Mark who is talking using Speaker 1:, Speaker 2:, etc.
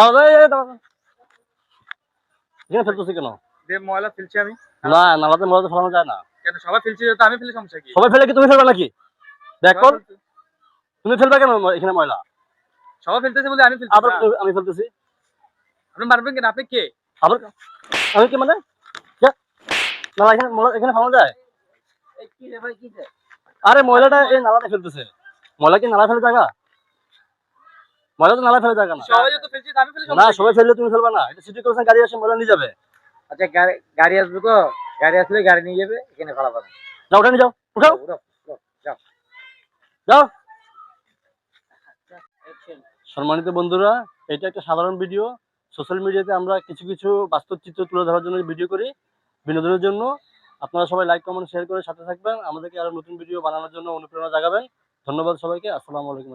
Speaker 1: দাও দাও, এখানে ফেলতেছি কেন?
Speaker 2: যে ময়লা ফেলছি আমি।
Speaker 1: না, নালাতে ময়লা তো ফেলানো যায় না।
Speaker 2: কেন সবাই ফেলছি, তো আমি ফেলে সমস্যা কি?
Speaker 1: সবাই ফেলে কি তুমি ফেলবে নাকি? দেখ
Speaker 2: সবাই
Speaker 1: কর,
Speaker 2: ফেলছে।
Speaker 1: তুমি ফেলবে কেন এখানে ময়লা?
Speaker 2: সবাই ফেলতেছে বলে আমি ফেলছি
Speaker 1: আবার
Speaker 2: না।
Speaker 1: আমি ফেলতেছি।
Speaker 2: আপনি মারবেন কেন? আপনি কে?
Speaker 1: আবার আমি কি মানে নালা এখানে ফেলানো যায়?
Speaker 2: কি রে ভাই, কি রে?
Speaker 1: আরে ময়লাটা এই নালাতে ফেলতেছে। ময়লা কি নালা ফেলে জায়গা? ময়লা তো নালা ফেলে জায়গা না।
Speaker 2: সবাই তো ফেলছি, তো আমি ফেলে
Speaker 1: না,
Speaker 2: সমস্যা কি?
Speaker 1: সবাই ফেললে তুমি ফেলবে না। এটা সিটি কর্পোরেশন গাড়ি আসে ময়লা নিয়ে যাবে।
Speaker 2: আচ্ছা, গাড়ি আসবে তো, গাড়ি আসলে গাড়ি নিয়ে যাবে, এখানে ফেলা পাবে।
Speaker 1: যাও, ওটা নিয়ে যাও, উঠাও,
Speaker 2: উঠো, উঠো, যাও।
Speaker 1: যাও। সম্মানিত বন্ধুরা, এটা একটা সাধারণ ভিডিও। সোশ্যাল মিডিয়াতে আমরা কিছু কিছু বাস্তব চিত্র তুলে ধরার জন্য ভিডিও করি, বিনোদনের জন্য। আপনারা সবাই লাইক কমেন্ট শেয়ার করে সাথে থাকবেন, আমাদেরকে আরো নতুন ভিডিও বানানোর জন্য অনুপ্রেরণা জাগাবেন। ধন্যবাদ সবাইকে। আসসালামু আলাইকুম।